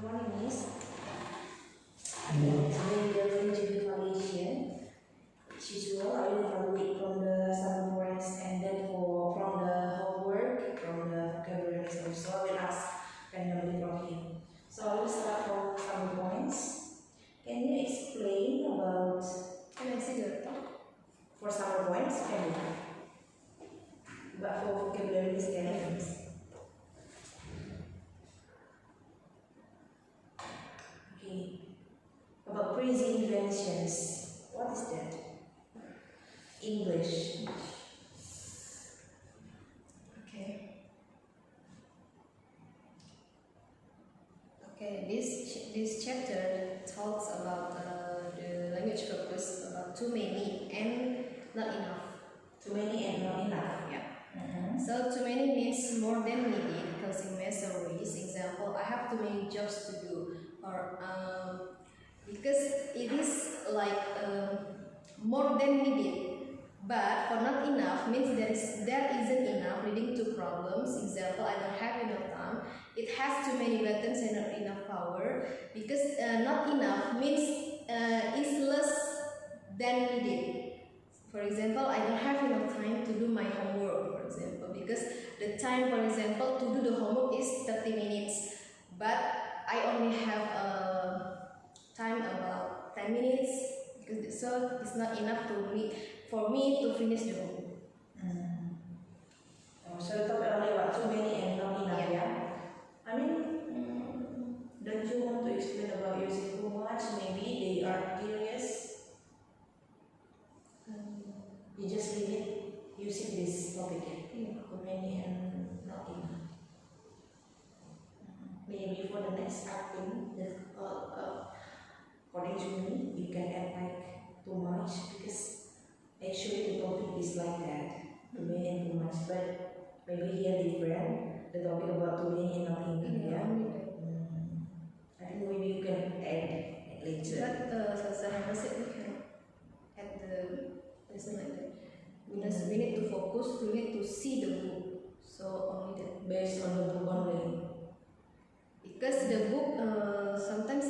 morning, Miss. Today we are going to do evaluation. As usual, I will evaluate from the summer points and then from the homework, from the vocabulary. So I will ask randomly from here. So I will start from summer points. Can you explain about? Can I see the for summer points? Can you? But for vocabulary, can you? Okay. About crazy inventions. What is that? English. Okay. Okay. This chapter talks about the language purpose about too many and not enough. Too many and not enough. Yeah. Mm-hmm. So too many means more than needed, causing miseries. Example: I have too many jobs to do, or because it is like more than needed, but for not enough means there isn't enough, leading to problems. Example: I don't have enough time. It has too many buttons and not enough power. Because not enough means is less than needed. For example, I don't have enough time to do my homework, for example, because the time, for example, to do the homework is 30 minutes, but I only have time about 10 minutes, because so it's not enough for me to finish the homework. So the topic only about too many and not enough, yeah? I mean, don't you want to explain about using too much? Maybe they are curious. You just leave it using this topic. Yeah. Too many and not enough. Maybe for the next acting, according to me, you can add like too much, because actually the topic is like that, too many and too much. But maybe here different. The topic about too many and not enough. Yeah. I think maybe you can add later. But Sasana said we can add the lesson like that. Because we need to focus, we need to see the book. So only that. Based on the book only. Because the book not sometimes,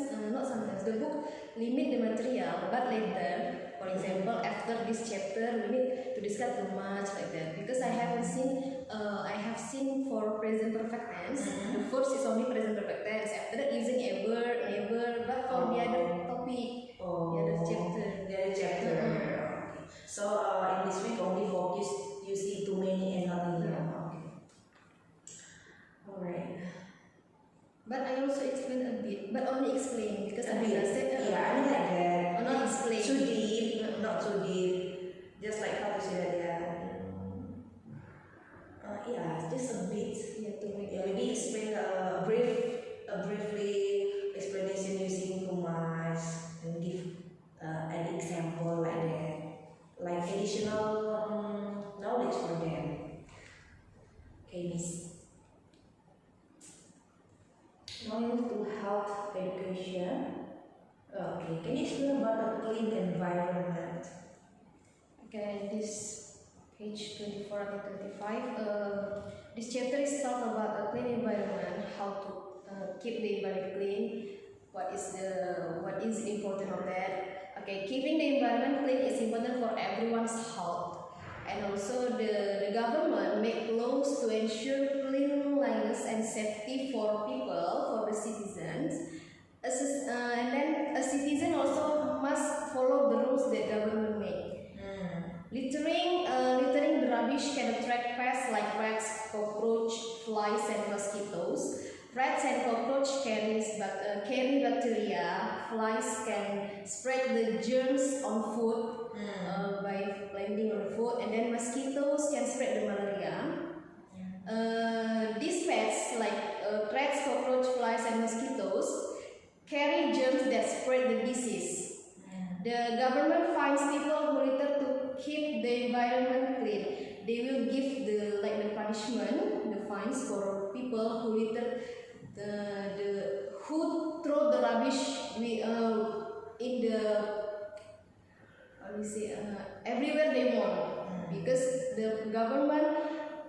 the book limit the material, but later, for example, after this chapter, we need to discuss too much like that. Because I have seen for present perfect tense, the first is only present perfect tense, after that using ever, never, but for the other topic, the other chapter. The other chapter. Okay. So in this week only focus using too many and not enough. Okay. Alright. But I also explain a bit, but only explain, because A bit. said Yeah, I mean like that. or not explain. Too deep, not too deep. Just like how to say that, yeah, just a bit. Yeah, to make Yeah, maybe explain briefly explanation using too much and give an example like that, like additional knowledge for them. Okay, Miss. Now we move to health education. Okay, can you explain about a clean environment? Okay, this page 24 and 25. This chapter is talk about a clean environment, how to keep the environment clean. What is important of that? Okay, keeping the environment clean is important for everyone's health, and also the government make laws to ensure cleanliness and safety for people, for the citizens. And then a citizen also must follow the rules that government make. Littering the rubbish can attract pests like rats, cockroach, flies, and mosquitoes. Rats and cockroach carry bacteria. Flies can spread the germs on food by landing on food, and then mosquitoes can spread the malaria. These pests like rats, cockroach, flies, and mosquitoes carry germs that spread the disease. The government fines people who litter to keep the environment clean. They will give the punishment, the fines for people who litter, who throw the rubbish in the everywhere they want, because the government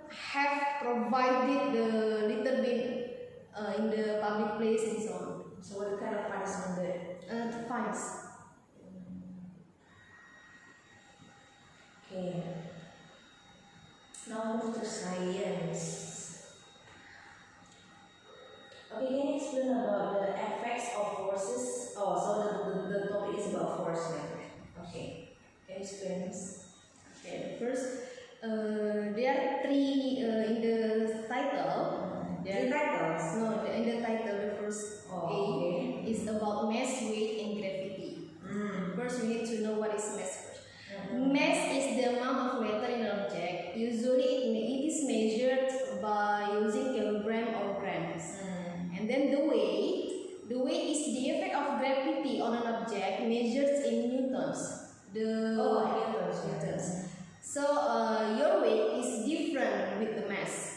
have provided the litter bin in the public place and so on. So what kind of punishment that? Fines. Okay. Now move to science. Okay, can you explain about the effects of forces? Oh, so the topic is about force, right? Okay. Can you explain this? Okay, first, there are three in the title. The titles. No, in the title, the first Oh, A okay. is about mass, weight, and gravity. First, we need to know what is mass first. Mass is the amount of matter in an object. Usually, it is measured by using kilogram or grams. And then the weight is the effect of gravity on an object measured in newtons. Newtons. So your weight is different with the mass.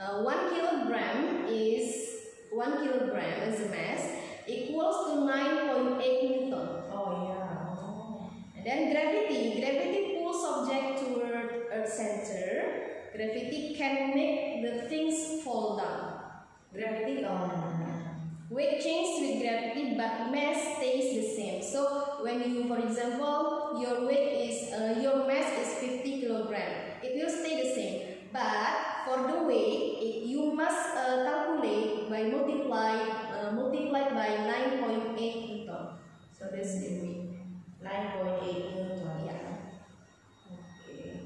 1 kilogram as a mass equals to 9.8 Newton. Oh yeah. Oh. And then gravity pulls object toward Earth center. Gravity can make the things fall down. Gravity. Weight changes with gravity, but mass stays the same. So when you, for example, your mass is 50 kilogram, it will stay the same. But for the weight, you must calculate by multiplied by 9.8 Newton. So that's the weight. 9.8 Newton. Yeah. Okay.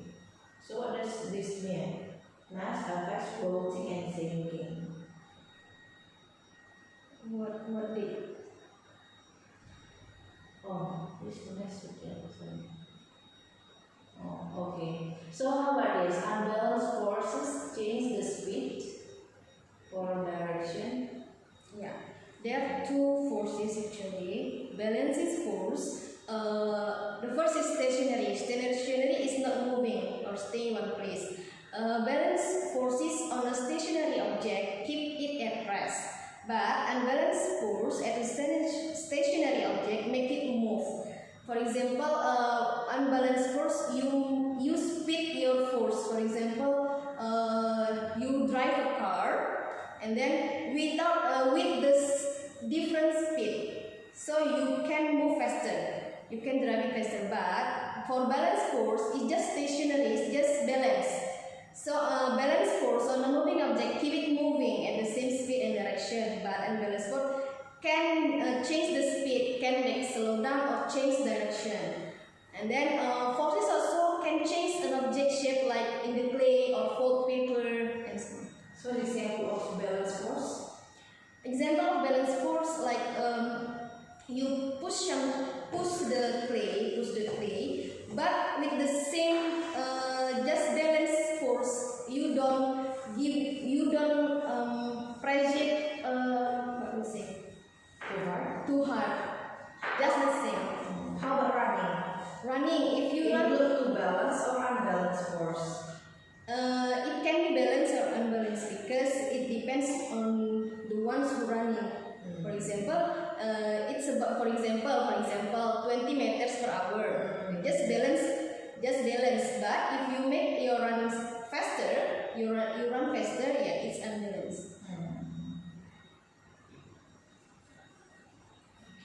So what does this mean? Mass affects floating and sinking. What did? Oh, this next again. Oh, okay. So how about this? Unbalanced forces change the speed or direction. Yeah, there are two forces actually. Balance is force. The first is stationary. Stationary is not moving or staying in one place. Balance forces on a stationary object keep it at rest. But unbalanced force at a stationary object make it move. For example, unbalanced force, you speed your force. For example, you drive a car and then with this different speed, so you can move faster. You can drive it faster. But for balanced force, it's just stationary. It's just balance. So balanced force on a moving object keep it moving at the same speed and direction. But unbalanced force can change the speed, can make slow down or change direction. And then forces also can change an object shape like in the clay or fold paper and so on. So an example of balanced force. Example of balanced force like you push the clay, but with the same just balance force. You don't press it what we say too hard. Just the same. How about running? Running, if you run, to balance or unbalanced force. it can be balanced or unbalanced because it depends on the ones who running. For example, it's about for example 20 meters per hour. Just balance. But if you make your running faster, you run faster. Yeah, it's unbalanced.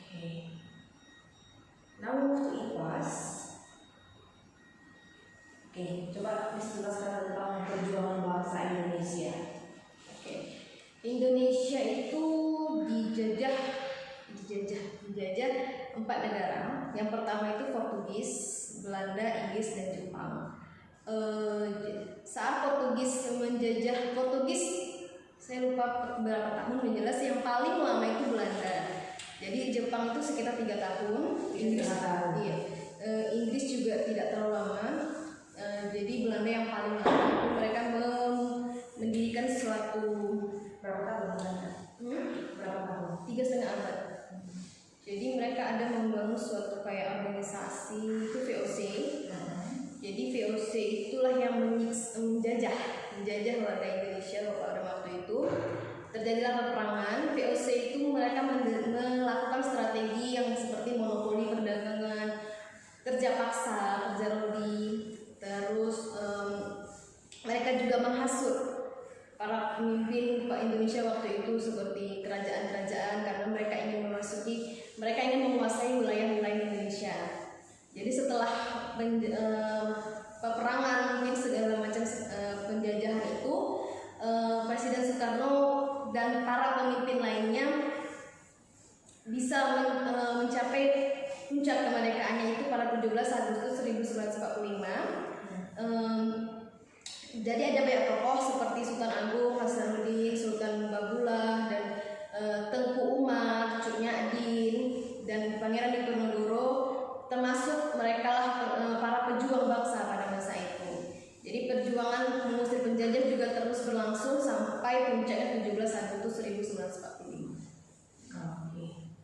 Okay. Now we move to IPAS. Oke, coba dijelaskan tentang perjuangan bangsa Indonesia. Oke. Indonesia itu dijajah 4 negara. Yang pertama itu Portugis, Belanda, Inggris, dan Jepang. Saat Portugis menjajah saya lupa berapa tahun menjelas, yang paling lama itu Belanda. Jadi Jepang itu sekitar 3 tahun, iya. Inggris juga tidak terlalu lama. Jadi Belanda yang paling lama itu mereka mendirikan suatu Berapa tahun Belanda? Berapa tahun? 3,5 abad. Jadi mereka ada membangun suatu kayak organisasi itu VOC. Jadi VOC itulah yang menjajah Belanda Indonesia pada waktu itu. Terjadilah peperangan. VOC itu mereka melakukan strategi yang seperti monopoli perdagangan, kerja paksa, kerja lobby. Terus mereka juga menghasut para pemimpin Indonesia waktu itu seperti Kerajaan kerajaan-kerajaan karena mereka ingin menguasai wilayah-wilayah Indonesia. Jadi setelah peperangan mungkin segala macam penjajahan itu, Presiden Soekarno dan para pemimpin lainnya bisa mencapai puncak kemerdekaannya itu pada 17 Agustus 1945. Jadi ada banyak tokoh seperti Sultan Agung, Hasanuddin, Sultan Babulah, dan Tengku Umar, cucunya Adin, dan Pangeran Diponegoro, termasuk mereka lah para pejuang bangsa pada masa itu. Jadi perjuangan mengusir penjajah juga terus berlangsung sampai puncaknya 17 Agustus 1945. Oke.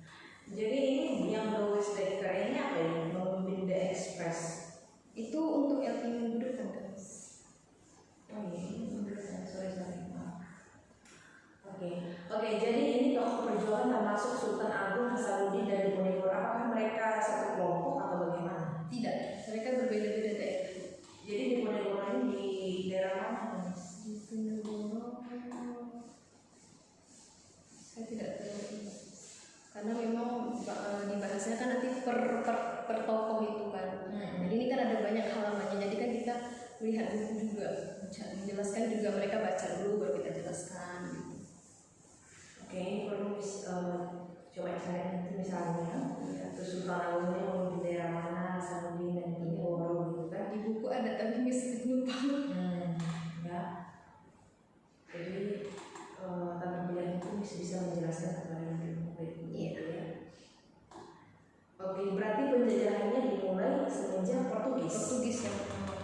Jadi ini yang Louis Baker ini apa ini? Memimpin The Express. Itu untuk LP Mengudut kan, guys? Oh iya, sorry. Oke, jadi ini tokoh perjuangan termasuk Sultan Agung, Hasanuddin, dan Diponegoro. Apakah mereka satu kelompok atau bagaimana? Tidak, mereka berbeda-beda daerah. Jadi Diponegoro ini di daerah mana? Diponegoro, saya tidak tahu. Karena memang dibahasnya kan nanti per tokoh itu kan. Jadi ini kan ada banyak halamannya. Jadi kan kita melihat buku juga, menjelaskan juga, mereka baca dulu baru kita jelaskan. Gitu. Oke, perlu coba cari nanti misalnya terus Sultan Agung ini memimpin daerah mana, Hasanuddin dan Diponegoro gitu kan. Di buku ada tapi misalnya lupa. Ya. Jadi tanpa pilihan itu bisa menjelaskan kepada yang Iya. Oke, berarti penjajahannya dimulai semenjak Portugis. Portugis yang pertama.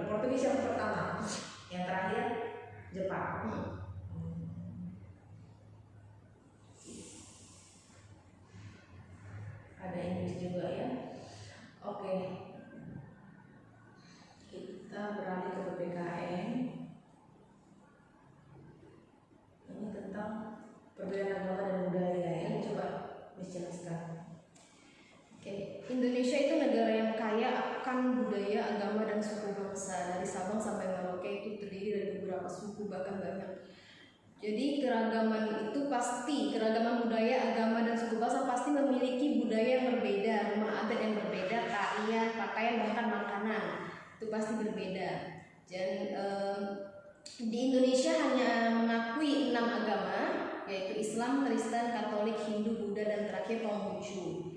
Portugis yang pertama, yang terakhir Jepang. Ada Inggris juga ya. Oke, kita beralih ke PPKN. Ini tentang perbedaan agama dan budaya. Ini coba dijelaskan. Oke, Indonesia itu negara yang kaya akan budaya, agama, dan suku bangsa. Dari Sabang sampai Merauke itu terdiri dari beberapa suku, bahkan banyak. Jadi keragaman budaya, agama, dan suku bangsa pasti memiliki budaya yang berbeda, rumah adat yang berbeda, tarian, pakaian, bahkan makanan itu pasti berbeda. Dan di Indonesia hanya mengakui 6 agama, yaitu Islam, Kristen, Katolik, Hindu, Buddha, dan terakhir Konghucu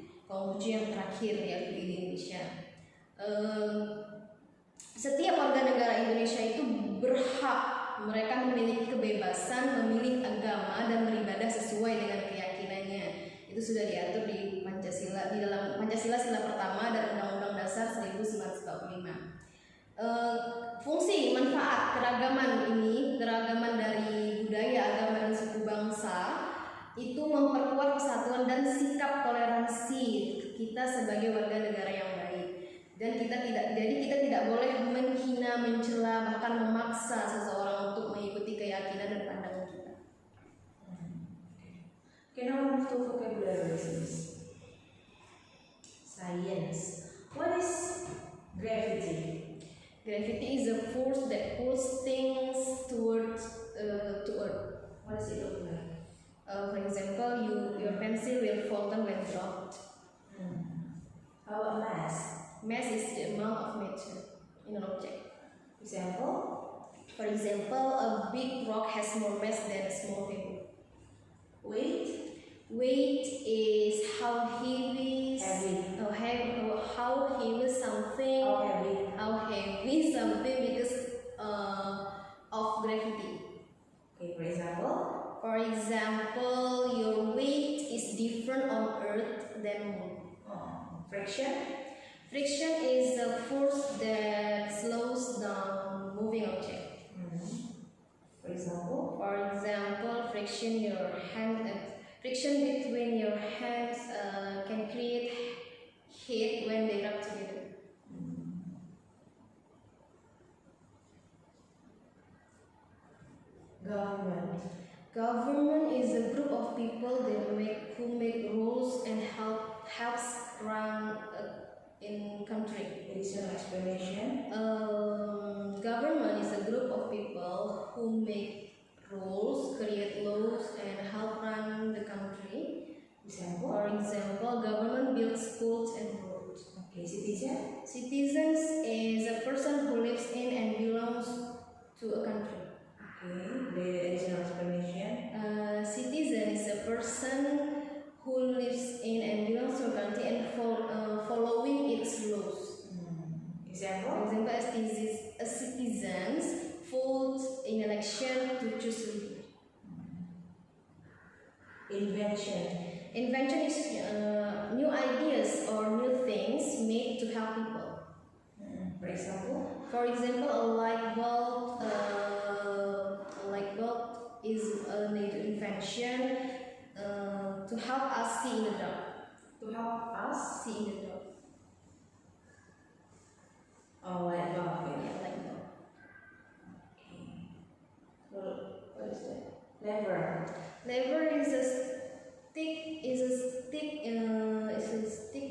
yang terakhir yaitu di Indonesia. Setiap warga negara Indonesia itu berhak, mereka memiliki kebebasan memilih agama dan beribadah sesuai dengan keyakinannya. Itu sudah diatur di Pancasila, di dalam Pancasila Sila Pertama dan Undang-Undang Dasar 1945. Fungsi manfaat keragaman dari budaya, agama, dan suku bangsa itu memperkuat persatuan dan sikap toleransi kita sebagai warga negara yang baik. Dan kita tidak boleh menghina, mencela, bahkan memaksa seseorang untuk mengikuti keyakinan dan pandangan kita. Okay, now move to vocabulary lessons. Science. What is gravity? Gravity is a force that pulls things to Earth. What does it look like? For example, your pencil will fall down when dropped. How about mass? Mass is the amount of matter in an object. Example? For example, a big rock has more mass than a small pebble. Weight? Weight is how heavy something. How heavy something because of gravity. Okay, for example? For example, your weight is different on Earth than Moon. Friction? Friction is the force that slows down moving object. For example? For example, friction between your hands can create heat when they rub together. Government is a group of people who make rules and helps run in country. Additional explanation. Government is a group of people who make rules, create laws, and help run the country. build schools and roads. Okay, citizen. Citizens is a person who lives in and belongs to a country. Okay, the additional explanation. Citizen is a person who lives in and belongs to a country and following its laws. For Example. example, a citizens vote in election to choose leader. Invention. Invention is new ideas or new things made to help people. For example. For example, a light bulb. A light bulb is a new invention to help us see in the dark. To help us. See in the dark. Oh, light bulb. Yeah, light bulb. Okay. So, what is that? Lever. Lever is a stick. Is a stick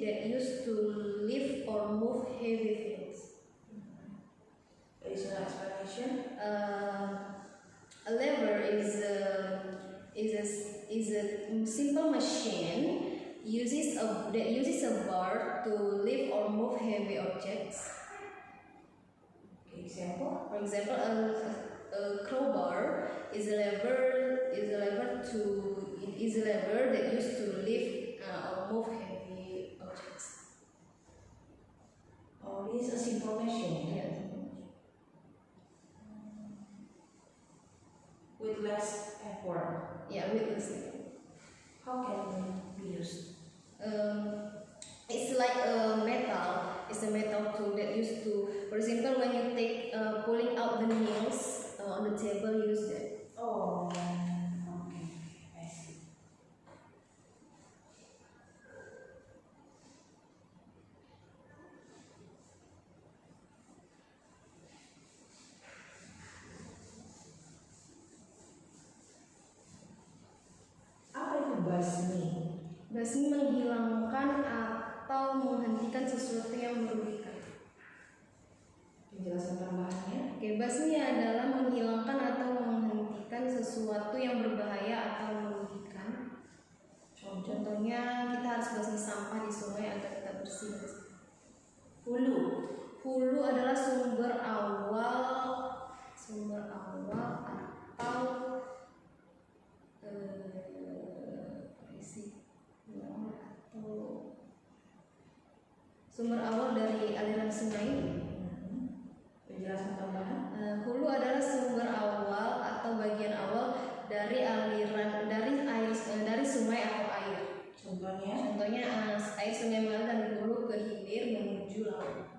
that used to lift or move heavy things. Additional explanation. A lever is a simple machine that uses a bar to lift or move heavy objects. Okay, example. For example, a crowbar is a lever that used to lift or move heavy objects. Oh, this is a simple machine. Yeah. With less effort. Yeah, with listening. How can it be used? It's like a metal. It's a metal tool that used to, for example, when you take pulling out the nails on the table, you use that. Oh, okay. I see. Apa itu basmi? Basmi menghilangkan atau menghentikan sesuatu yang merugikan. Penjelasan tambahannya. Oke, basmi adalah menghilangkan atau menghentikan sesuatu yang berbahaya atau merugikan. Contohnya kita harus basmi sampah di sungai agar kita bersih. Hulu. Hulu adalah sumber awal atau sumber awal dari aliran sungai. Penjelasan tambahan. Hulu adalah sumber awal atau bagian awal dari aliran dari sungai atau air. Contohnya air sungai mengalir dari hulu ke hilir menuju laut.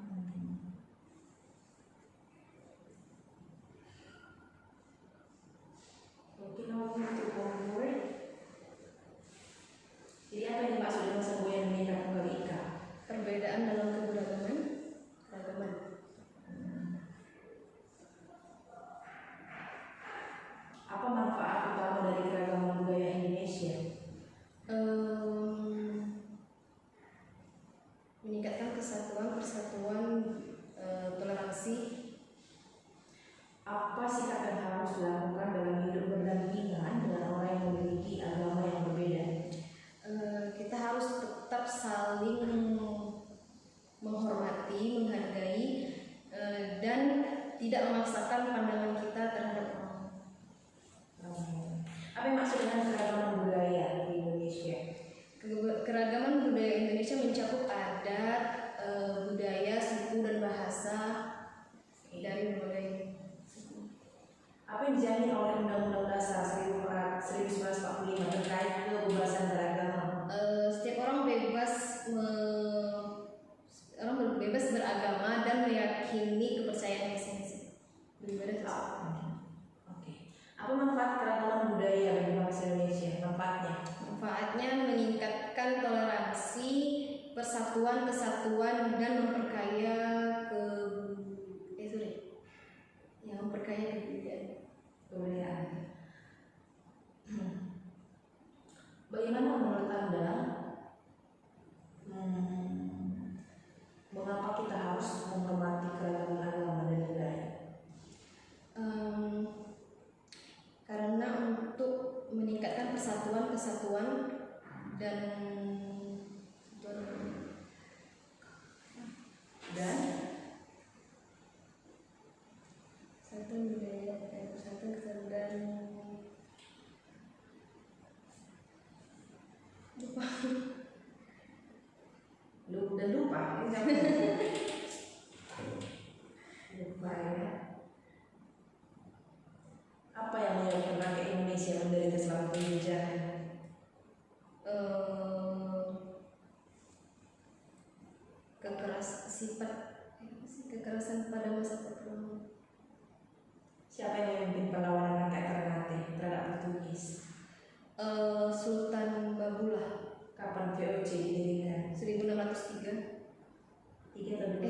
Oke, now we move to homework. Jadi apa yang dimaksud dengan semboyan menikah kembali ika? Perbedaan dalam keragaman. Apa manfaat utama dari keragaman budaya Indonesia? Meningkatkan kesatuan, toleransi. Apa sikap yang harus dilakukan dalam hidup berdampingan dengan orang yang memiliki agama yang berbeda? Kita harus tetap saling menghormati, menghargai, dan tidak memaksakan pandangan kita terhadap orang. Apa yang maksud dengan keragaman budaya di Indonesia? Keragaman budaya Indonesia mencakup adat, budaya, suku, dan bahasa dari berbagai suku. Apa yang dijamin oleh Undang-Undang Dasar 1945 terkait kebebasan beragama? Setiap orang bebas beragama dan meyakini kepercayaan masing-masing. Beribadah sesuatu. Oke. Apa manfaat keragaman budaya bagi bangsa Indonesia? Manfaatnya meningkatkan toleransi, persatuan, kesatuan, dan memperkaya kebudayaan. Bagaimana menurut Anda mengapa kita harus menghormati keragaman agama dan budaya? Karena untuk meningkatkan persatuan, kesatuan, dan Dan satu budaya satu dan lupa. lupa lupa ya. Apa yang menyebabkan rakyat Indonesia menderita selama penjajahan? Kekerasan pada masa pertama. Siapa yang memimpin perlawanan rakyat Ternate terhadap Portugis? Sultan Babula. Kapan VOC didirikan? 1603. 3 atau 2?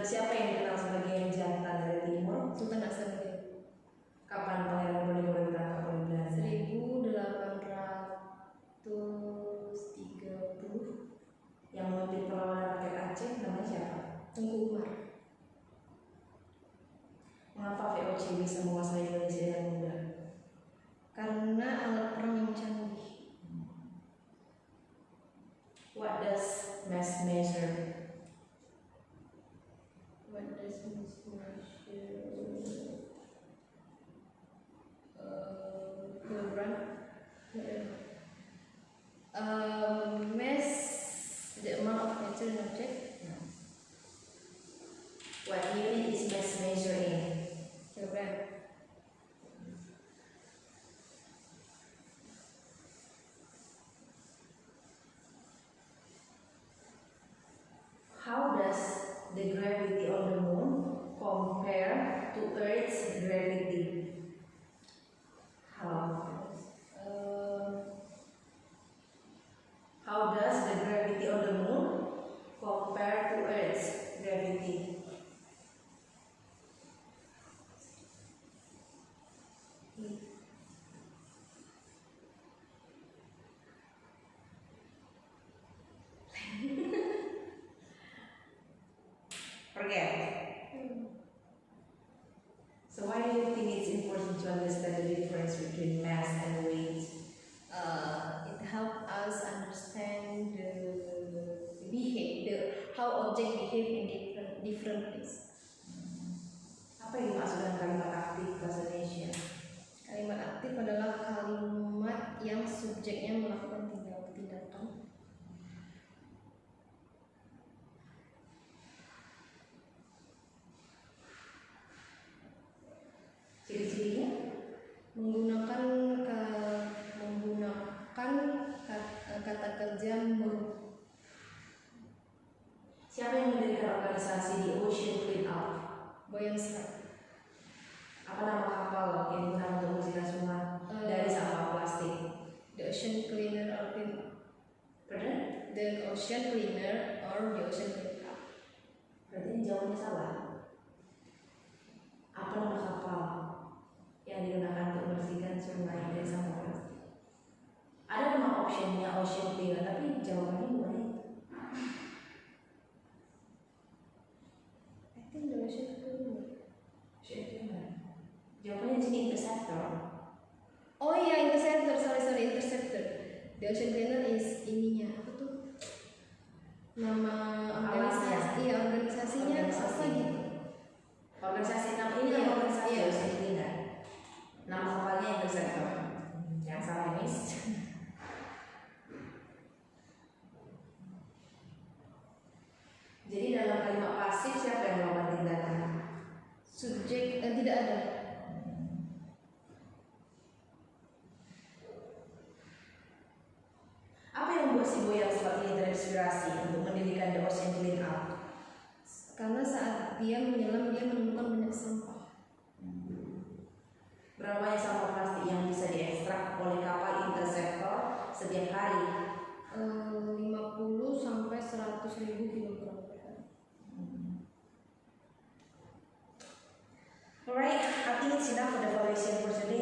Siapa yang dikenal sebagai jantan dari timur? Sultan Hasanuddin. Kapan Pangeran Diponegoro ditangkap oleh Belanda? 1830. Yang memimpin perlawanan rakyat Aceh namanya siapa? Tengku Umar. Mengapa VOC bisa menguasai Indonesia dengan mudah? Karena alat perang yang canggih. What does mass measure? What does mass measure? Kilogram. Mass, the amount of material object. What unit is mass measure in? Kilogram. How does the gravity on the moon compare to Earth's gravity? How does the gravity on the moon compare to Earth's gravity? Forget. So why do you think it's important to understand the difference between mass and weight? It helps us understand how object behave in different places. Apa yang dimaksud dengan kalimat aktif bahasa Indonesia? Kalimat aktif adalah kalimat yang subjeknya melakukan tindakan. Ciri-cirinya? Menggunakan kata kerja Siapa yang mendirikan organisasi di Ocean Cleanup? Boyan Slat. Apa nama kapal yang digunakan untuk membersihkan sungai dari sampah plastik? The Ocean Cleaner or Pardon? The Ocean Cleaner or the Ocean Cleanup. Berarti ini jawabannya salah. Apa nama kapal yang digunakan untuk membersihkan sungai dari sampah plastik? Ada nama optionnya Ocean Cleaner, tapi jawabannya bukan itu. I think the Ocean Cleaner. Ocean Cleaner. Jawabannya di sini Interceptor. Oh iya, Interceptor, sorry, Interceptor. The Ocean Cleaner is ininya, apa tuh? Nama organisasi, iya organisasinya apa gitu? Organisasi nama ini nama organisasi Ocean Cleaner. Nama kapalnya Interceptor. Yang salah Miss. Jadi dalam kalimat pasif siapa yang melakukan tindakan? Subjek tidak ada. Apa yang membuat si Boyan Slat ini terinspirasi untuk mendirikan The Ocean Cleanup? Karena saat dia menyelam dia menemukan banyak sampah. Berapa banyak sampah plastik yang bisa diekstrak oleh kapal Interceptor setiap hari? 50 sampai 100 ribu kilogram per hari. Alright, I think it's enough for the evaluation for today.